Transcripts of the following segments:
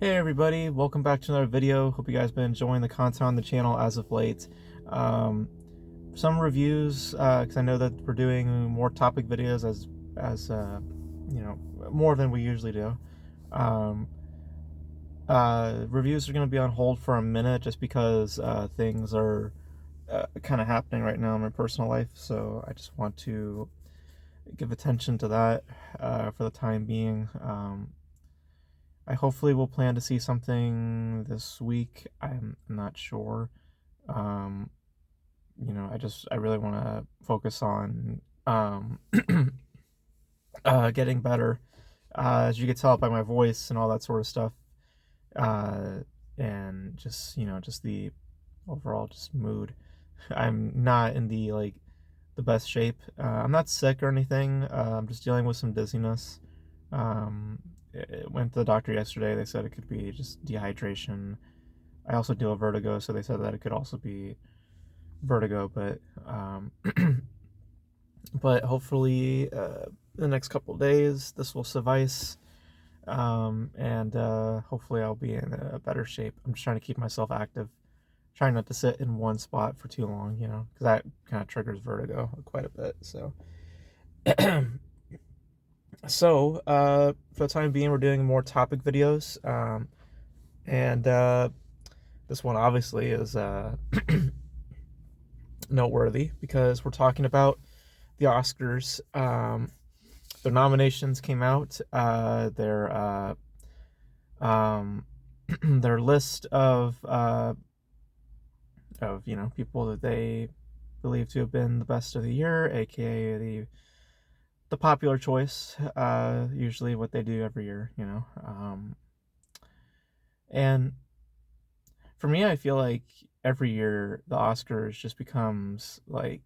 Hey everybody, welcome back to another video. Hope you guys been enjoying the content on the channel as of late. Um, some reviews, because I know that we're doing more topic videos as you know, more than we usually do. Um, Reviews are going to be on hold for a minute just because things are kind of happening right now in my personal life. So I just want to give attention to that for the time being. I hopefully will plan to see something this week. I'm not sure. Um, I really want to focus on getting better. As you can tell by my voice and all that sort of stuff, uh, and just just the overall just mood. I'm not in the best shape. I'm not sick or anything. I'm just dealing with some dizziness. Went to the doctor yesterday. They said it could be just dehydration. I also deal with vertigo, so they said that it could also be vertigo. But hopefully, the next couple of days, this will suffice. And hopefully, I'll be in a better shape. I'm just trying to keep myself active, trying not to sit in one spot for too long, because that kind of triggers vertigo quite a bit. For the time being, we're doing more topic videos. And This one obviously is noteworthy because we're talking about the Oscars. Their nominations came out. Their list of people that they believe to have been the best of the year, aka the popular choice. Usually what they do every year. And for me, I feel like every year the Oscars just becomes like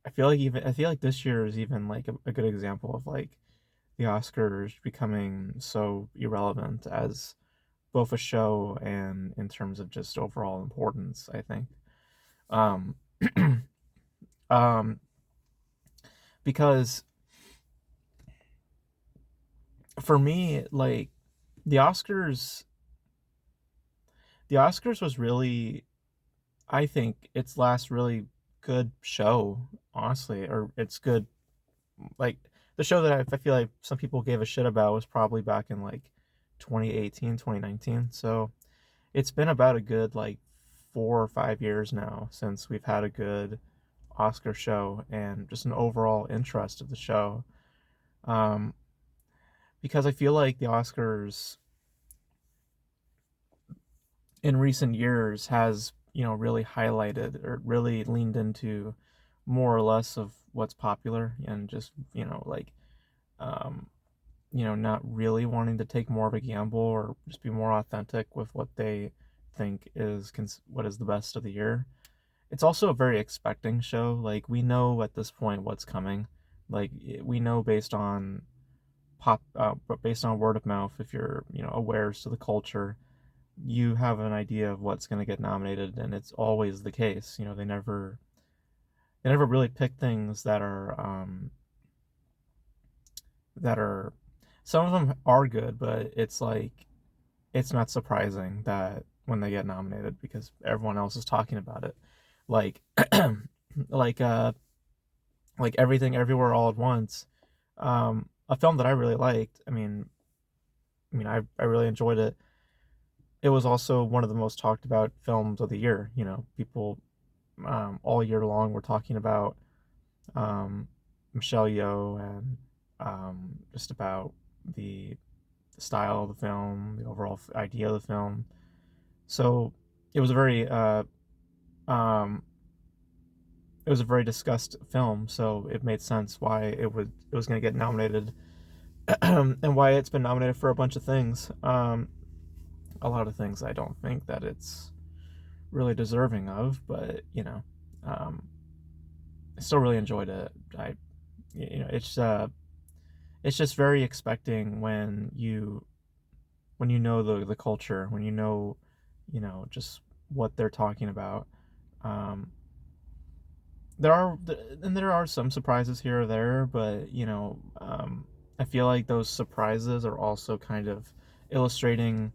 I feel like this year is even like a good example of like the Oscars becoming so irrelevant as both a show and in terms of just overall importance, I think. Um um because for me, like the Oscars the Oscars was really, I think, its last really good show, honestly, or it's good. Like the show that I feel like some people gave a shit about was probably back in like 2018, 2019. So it's been about a good like 4 or 5 years now since we've had a good Oscar show and just an overall interest of the show. Um, because I feel like the Oscars in recent years has, really highlighted or really leaned into more or less of what's popular and just, um, not really wanting to take more of a gamble or just be more authentic with what they think is what is the best of the year. It's also a very expecting show. Like we know at this point what's coming. Like we know based on word of mouth. If you're aware to the culture, you have an idea of what's going to get nominated, and it's always the case. They never really pick things that are some of them are good, but it's like it's not surprising that when they get nominated because everyone else is talking about it. Like like uh like Everything Everywhere All at Once, a film that I really liked. I really enjoyed it. It was also one of the most talked about films of the year. People all year long were talking about um, Michelle Yeoh and just about the, the style of the film, the overall idea of the film. So it was a very um, it was a very discussed film. So it made sense why it was going to get nominated and why it's been nominated for a bunch of things. A lot of things I don't think that it's really deserving of, but um, I still really enjoyed it. You know, it's just very expecting when you know the culture, when just what they're talking about. Um, there are some surprises here or there, but I feel like those surprises are also kind of illustrating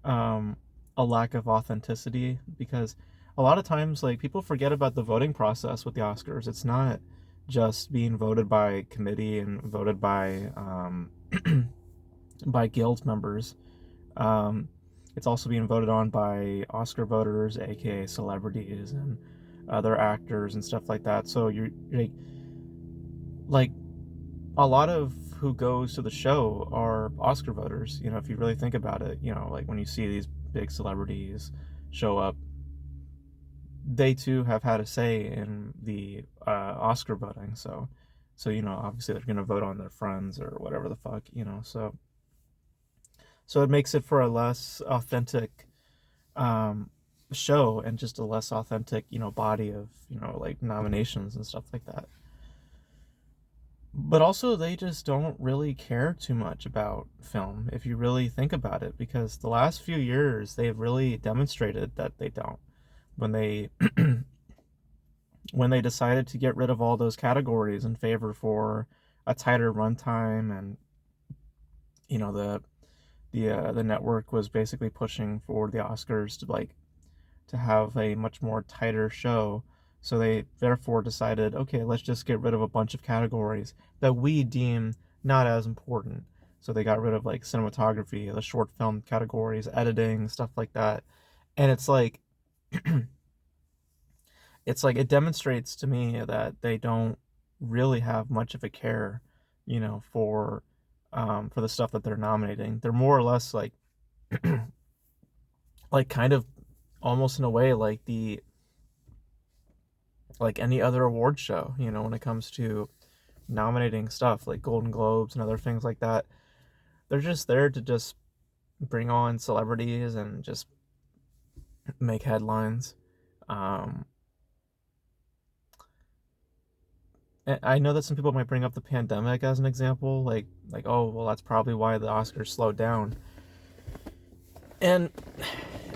um, a lack of authenticity, because a lot of times like people forget about the voting process with the Oscars. It's not just being voted by committee and voted by guild members. Um, it's also being voted on by Oscar voters, aka celebrities and other actors and stuff like that. So you're like a lot of who goes to the show are Oscar voters. You know, if you really think about it, you know, like when you see these big celebrities show up, they too have had a say in the Oscar voting. So you know, obviously they're gonna vote on their friends or whatever the fuck, you know. So it makes it for a less authentic um, show and just a less authentic, you know, body of, you know, like nominations and stuff like that. But also, they just don't really care too much about film if you really think about it, because the last few years they've really demonstrated that they don't. When they when they decided to get rid of all those categories in favor for a tighter runtime, and you know the network was basically pushing for the Oscars to like to have a much more tighter show. So they therefore decided, okay, let's just get rid of a bunch of categories that we deem not as important. So they got rid of like cinematography, the short film categories, editing, stuff like that. And it's like it demonstrates to me that they don't really have much of a care, you know, for the stuff that they're nominating. They're more or less like kind of almost in a way like any other award show, you know, when it comes to nominating stuff like Golden Globes and other things like that. They're just there to just bring on celebrities and just make headlines. Um, I know that some people might bring up the pandemic as an example, like oh well, that's probably why the Oscars slowed down. And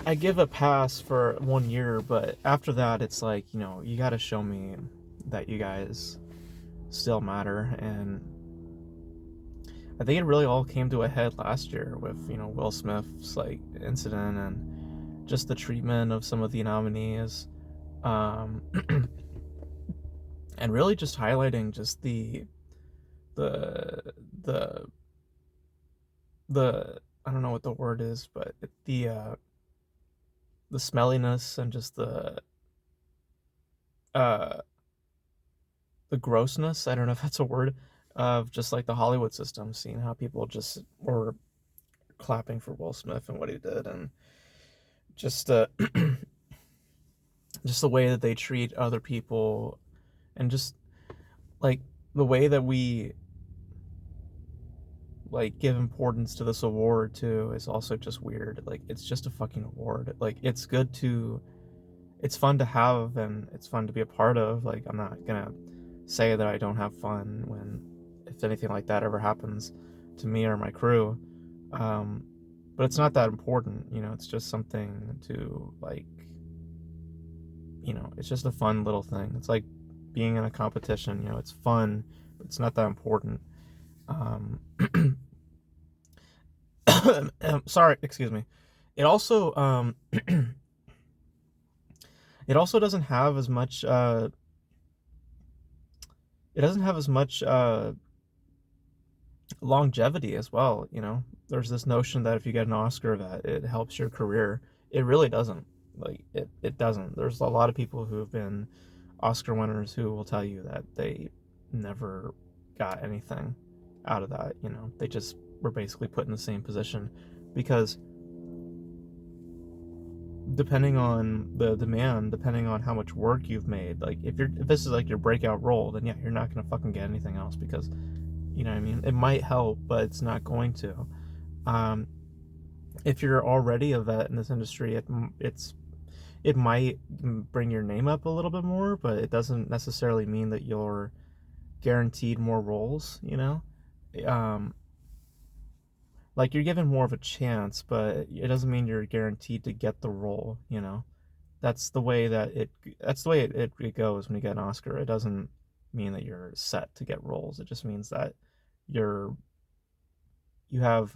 I give a pass for 1 year, but after that, it's like, you know, you got to show me that you guys still matter. And I think it really all came to a head last year with, you know, Will Smith's like incident and just the treatment of some of the nominees, um, and really just highlighting just the the the I don't know what the word is, but the smelliness and just uh the grossness, I don't know if that's a word, of just like the Hollywood system, seeing how people just were clapping for Will Smith and what he did, and just just the way that they treat other people, and just like the way that we like give importance to this award too is also just weird. Like it's just a fucking award. Like it's fun to have and it's fun to be a part of. Like I'm not gonna say that I don't have fun when if anything like that ever happens to me or my crew. Um, but it's not that important, you know, it's just something to like, you know, it's just a fun little thing. It's like being in a competition, you know, it's fun, but it's not that important. Um, sorry, excuse me. It also it also doesn't have as much it doesn't have as much longevity as well, you know. There's this notion that if you get an Oscar that it helps your career. It really doesn't. Like it doesn't. There's a lot of people who have been Oscar winners who will tell you that they never got anything out of that, you know. They just were basically put in the same position because depending on the demand, depending on how much work you've made, like if this is like your breakout role, then yeah, you're not gonna fucking get anything else because you know what I mean? It might help, but it's not going to. Um, if you're already a vet in this industry, it might bring your name up a little bit more, but it doesn't necessarily mean that you're guaranteed more roles. You know, um, like you're given more of a chance, but it doesn't mean you're guaranteed to get the role. You know, that's the way that it goes when you get an Oscar. It doesn't mean that you're set to get roles. It just means that you're you have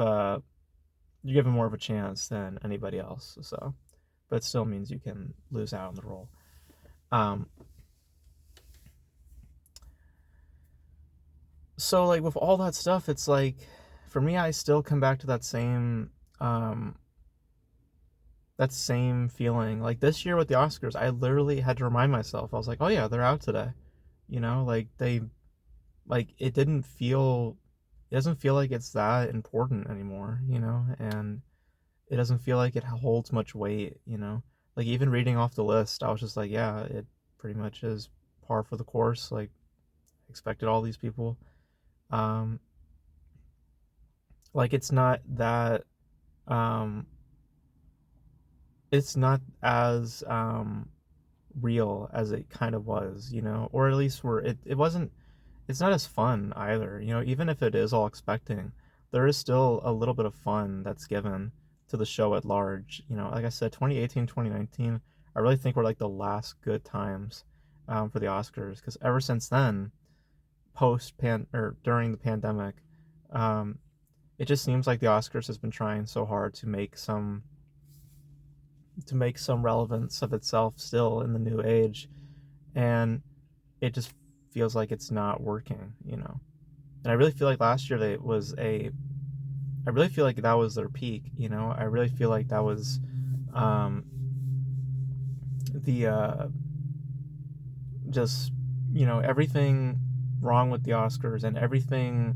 you're given more of a chance than anybody else. So, but it still means you can lose out on the role. Um, so like with all that stuff, it's like for me, I still come back to um, that same feeling. Like this year with the Oscars, I literally had to remind myself. I was like, oh yeah, they're out today. Like it didn't feel, it doesn't feel like it's that important anymore. And it doesn't feel like it holds much weight. Like even reading off the list, I was just like, yeah, it pretty much is par for the course. Like expected all these people. Um, like um, it's not as real as it kind of was. Or at least it wasn't, it's not as fun either. Even if it is all expecting, there is still a little bit of fun that's given to the show at large. Like I said, 2018, 2019, I really think were like the last good times for the Oscars, because ever since then, post pan or during the pandemic, um, it just seems like the Oscars has been trying so hard to make some relevance of itself still in the new age, and it just feels like it's not working. And I really feel like last year I really feel like that was their peak. I really feel like that was um, the just everything wrong with the Oscars, and everything,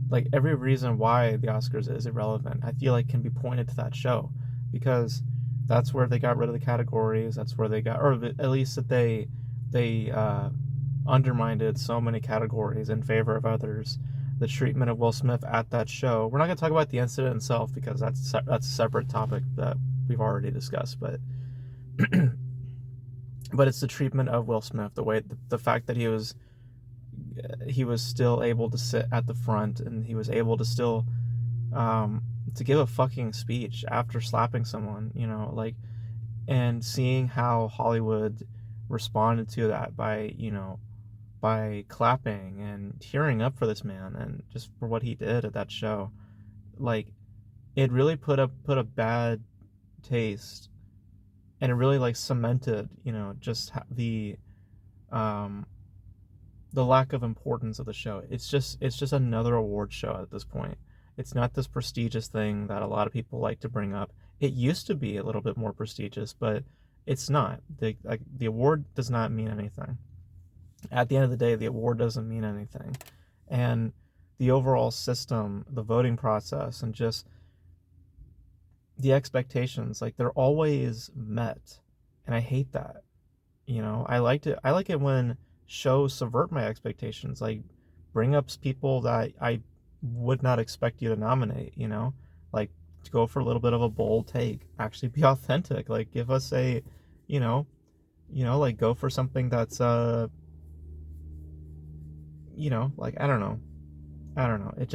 like every reason why the Oscars is irrelevant, I feel like can be pointed to that show, because that's where they got rid of the categories. That's where they got, or at least that they undermined so many categories in favor of others. The treatment of Will Smith at that show. We're not going to talk about the incident itself, because that's a separate topic that we've already discussed. But it's the treatment of Will Smith, the fact that he was still able to sit at the front, and he was able to still to give a fucking speech after slapping someone. And seeing how Hollywood responded to that by clapping and tearing up for this man, and just for what he did at that show. Like, it really put a bad taste, and it really like cemented just um the lack of importance of the show. It's just another award show at this point. It's not this prestigious thing that a lot of people like to bring up. It used to be a little bit more prestigious, but it's not. The award does not mean anything. At the end of the day, the award doesn't mean anything. And the overall system, the voting process, and just the expectations, like they're always met. And I hate that. I like it when shows subvert my expectations, like bring up people that I would not expect you to nominate. Like to go for a little bit of a bold take, actually be authentic, like give us you know, like go for something that's like I don't know. It's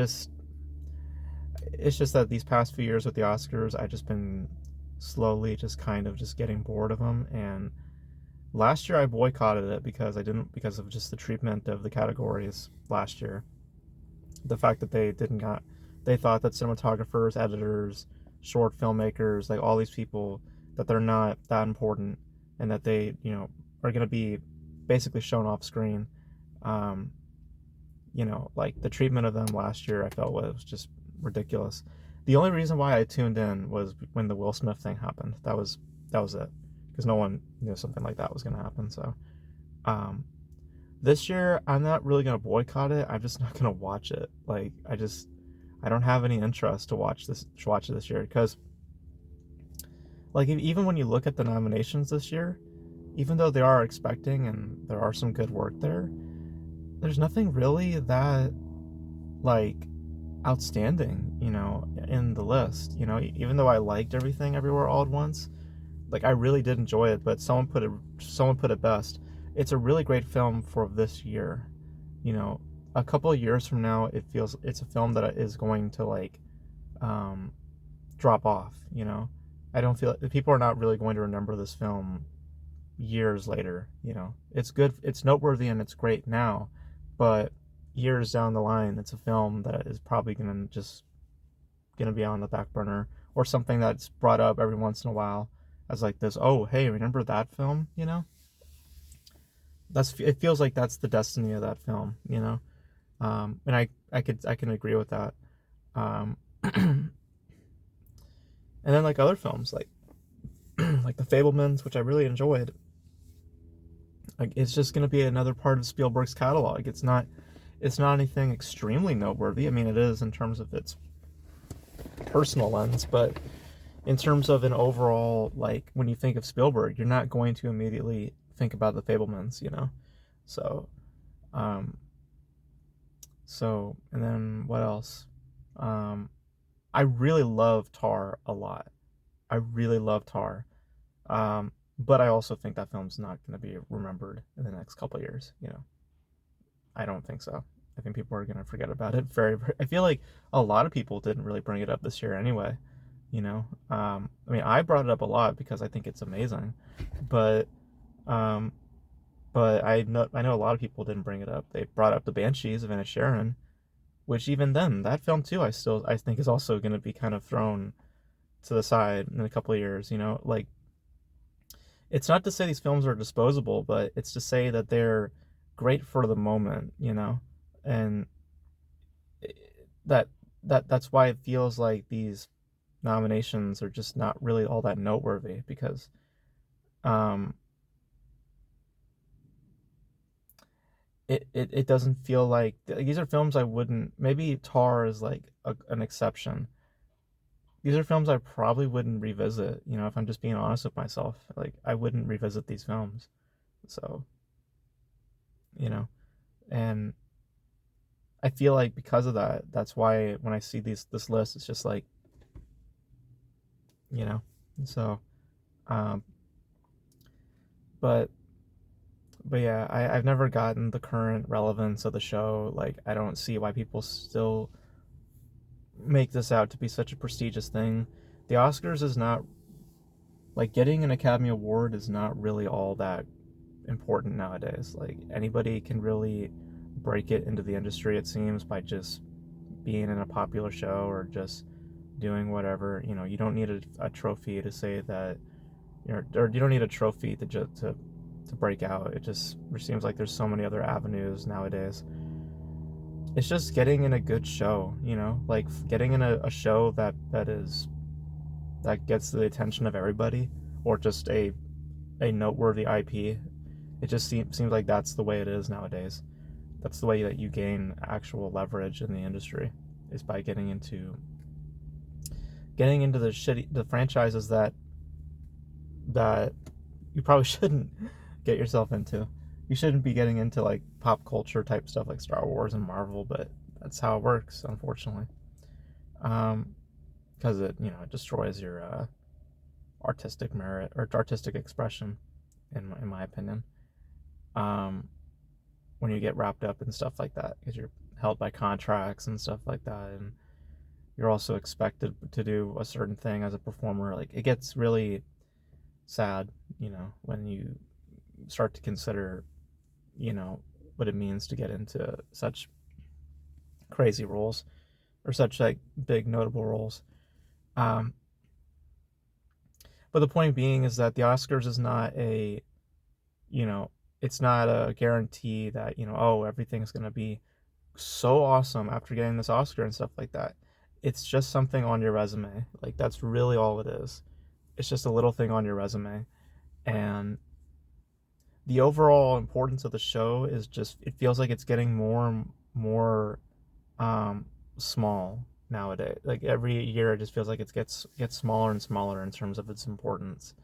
just that these past few years with the Oscars, I've just been slowly just kind of just getting bored of them. And last year I boycotted it because of just the treatment of the categories last year. The fact that they thought that cinematographers, editors, short filmmakers, like all these people, that they're not that important, and that they are going to be basically shown off screen. Um, like the treatment of them last year, I felt was just ridiculous. The only reason why I tuned in was when the Will Smith thing happened. That was it, because no one knew something like that was going to happen. So, um, this year I'm not really going to boycott it. I'm just not going to watch it. Like I don't have any interest to watch it this year, because like even when you look at the nominations this year, even though they are expecting and there are some good work there, there's nothing really that like outstanding in the list. Even though I liked Everything Everywhere All at Once, like I really did enjoy it, but someone put it best. It's a really great film for this year. You know, a couple of years from now, it feels it's a film that is going to like um, drop off. I don't feel people are not really going to remember this film years later. It's good, it's noteworthy, and it's great now, but years down the line, it's a film that is probably going to just gonna be on the back burner, or something that's brought up every once in a while as like this. Oh, hey, remember that film? You know, it feels like that's the destiny of that film. You know, and I can agree with that. Um, and then like other films like like The Fablemans, which I really enjoyed. Like it's just gonna be another part of Spielberg's catalog. It's not anything extremely noteworthy. I mean, it is in terms of its personal lens, but in terms of an overall, like when you think of Spielberg, you're not going to immediately think about The Fablemans, you know. So, um, and then what else? Um, I really love Tar a lot. I really love Tar. But I also think that film's not going to be remembered in the next couple of years. You know, I don't think so. I think people are going to forget about it I feel like a lot of people didn't really bring it up this year anyway. You know, I mean, I brought it up a lot because I think it's amazing, but um, I know a lot of people didn't bring it up. They brought up the Banshees of Inisherin, which even then, that film too, I think is also going to be kind of thrown to the side in a couple of years. You know, like it's not to say these films are disposable, but it's to say that they're great for the moment, you know, and that that's why it feels like these nominations are just not really all that noteworthy because um, it doesn't feel like these are films I wouldn't. Maybe Tar is like an exception. These are films I probably wouldn't revisit. You know, if I'm just being honest with myself, like I wouldn't revisit these films. So you know, and I feel like because of that, that's why when I see this list, it's just like, you know, so um, but yeah, I've never gotten the current relevance of the show. Like I don't see why people still make this out to be such a prestigious thing. The Oscars is not like getting an Academy Award is not really all that important nowadays. Like anybody can really break it into the industry, it seems, by just being in a popular show or just doing whatever. You know, you don't need a trophy to say that, or you don't need a trophy to break out. It just seems like there's so many other avenues nowadays. It's just getting in a good show, you know, like getting in a show that gets the attention of everybody, or just a noteworthy IP. It just seems like that's the way it is nowadays. That's the way that you gain actual leverage in the industry, is by getting into the franchises that you probably shouldn't get yourself into. You shouldn't be getting into like pop culture type stuff like Star Wars and Marvel, but that's how it works, unfortunately. Because it destroys your artistic merit or artistic expression, in my opinion. Um, when you get wrapped up in stuff like that, because you're held by contracts and stuff like that, and you're also expected to do a certain thing as a performer. Like it gets really sad, when you start to consider, what it means to get into such crazy roles or such like big notable roles. Um, but the point being is that the Oscars is not you know, it's not a guarantee that, oh, everything's going to be so awesome after getting this Oscar and stuff like that. It's just something on your resume. Like that's really all it is. It's just a little thing on your resume. And the overall importance of the show is just, it feels like it's getting more and more small nowadays. Like every year it just feels like it gets smaller and smaller in terms of its importance.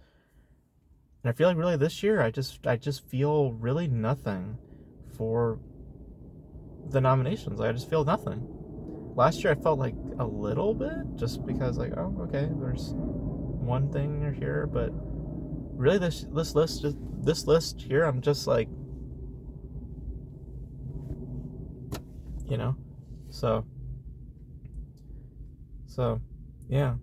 And I feel like really this year I just feel really nothing for the nominations. Like I just feel nothing. Last year I felt like a little bit, just because like, oh, okay, there's one thing here, but really this list here, I'm just like, so yeah,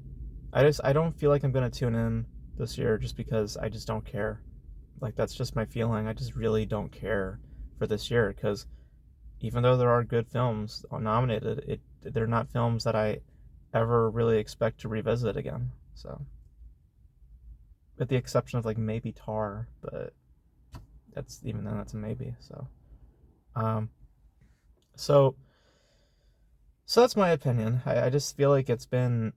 I don't feel like I'm gonna tune in this year just because I just don't care. Like that's just my feeling. I just really don't care for this year because even though there are good films nominated, they're not films that I ever really expect to revisit again. So, with the exception of like maybe Tar, but that's even then that's a maybe. Um, so so that's my opinion. I just feel like it's been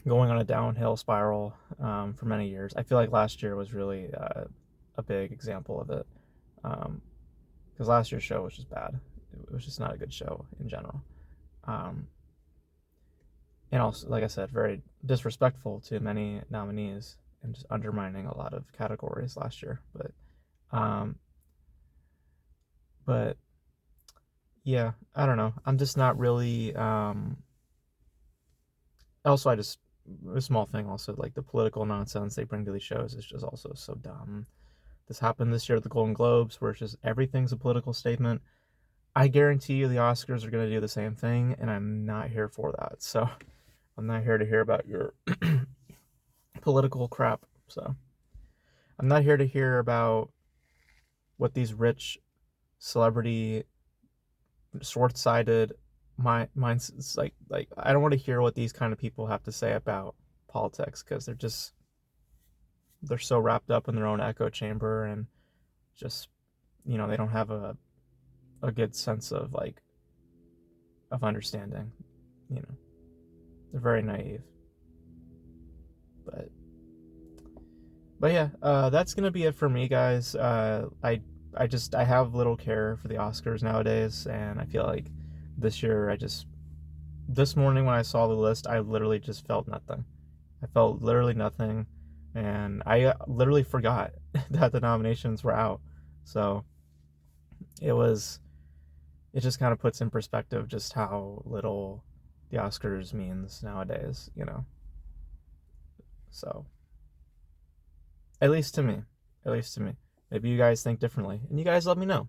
going on a downhill spiral for many years. I feel like last year was really a big example of it. Because last year's show was just bad. It was just not a good show in general. Um, and also, like I said, very disrespectful to many nominees and just undermining a lot of categories last year. Um, but yeah, I don't know. I'm just not really. Also, I just a small thing. Also, like the political nonsense they bring to these shows is just also so dumb. This happened this year at the Golden Globes, where it's just everything's a political statement. I guarantee you the Oscars are going to do the same thing, and I'm not here for that. So I'm not here to hear about your political crap. So I'm not here to hear about what these rich celebrity short-sighted minds like I don't want to hear what these kind of people have to say about politics because they're so wrapped up in their own echo chamber and just they don't have a good sense of like of understanding. you know they're very naive. but but yeah, that's gonna be it for me, guys. I have little care for the Oscars nowadays, and I feel like this year this morning when I saw the list, I literally just felt nothing. I felt literally nothing, and I literally forgot that the nominations were out. So it was it just kind of puts in perspective just how little the Oscars means nowadays. So at least to me, at least to me. Maybe you guys think differently, and you guys let me know.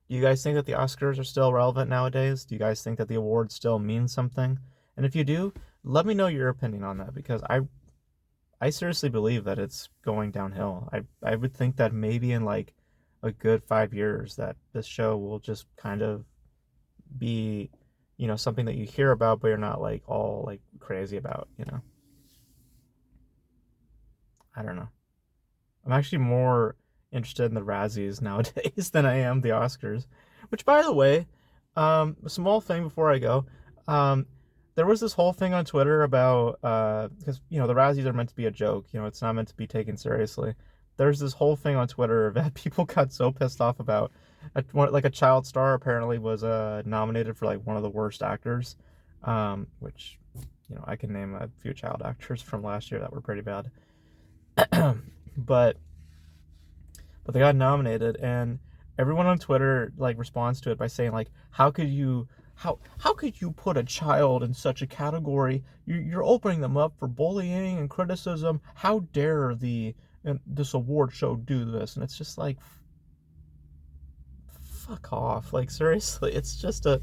Do you guys think that the Oscars are still relevant nowadays? Do you guys think that the awards still mean something? And if you do, let me know your opinion on that because I seriously believe that it's going downhill. I would think that maybe in like a good 5 years that this show will just kind of be, something that you hear about but you're not like all like crazy about. I don't know. I'm actually more interested in the Razzies nowadays than I am the Oscars. Which, by the way, a small thing before I go, um, there was this whole thing on Twitter about because the Razzies are meant to be a joke. It's not meant to be taken seriously. There's this whole thing on Twitter that people got so pissed off about. Like a child star apparently was nominated for like one of the worst actors, which I can name a few child actors from last year that were pretty bad. but but they got nominated, and everyone on Twitter like responds to it by saying like, how could you put a child in such a category? You're opening them up for bullying and criticism. How dare this award show do this? And it's just like, fuck off. Like seriously, it's just a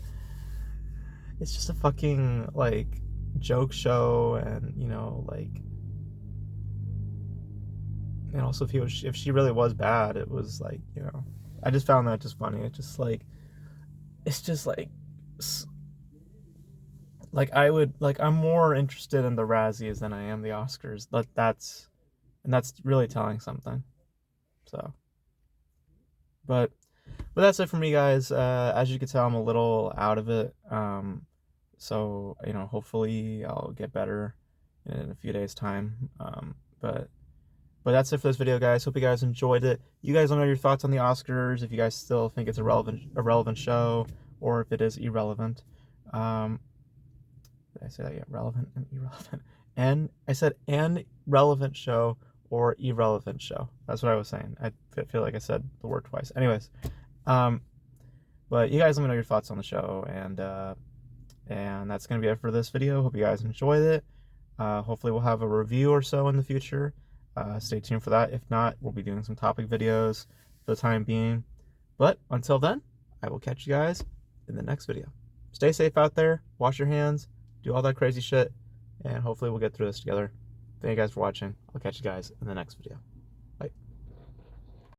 fucking like joke show, and like. And also, if she really was bad, it was like, I just found that just funny. It's just like I'm more interested in the Razzies than I am the Oscars. That's really telling something. So, but that's it for me, guys. As you can tell, I'm a little out of it. So hopefully I'll get better in a few days' time. But that's it for this video, guys. Hope you guys enjoyed it. You guys let me know your thoughts on the Oscars, if you guys still think it's a relevant show, or if it is irrelevant. Did I say that? Yeah, relevant and irrelevant. And I said an relevant show or irrelevant show. That's what I was saying. I feel like I said the word twice. Anyways, but you guys let me know your thoughts on the show, and that's gonna be it for this video. Hope you guys enjoyed it. Hopefully we'll have a review or so in the future. Stay tuned for that. If not, we'll be doing some topic videos for the time being. But until then, I will catch you guys in the next video. Stay safe out there. Wash your hands. Do all that crazy shit. And hopefully we'll get through this together. Thank you guys for watching. I'll catch you guys in the next video.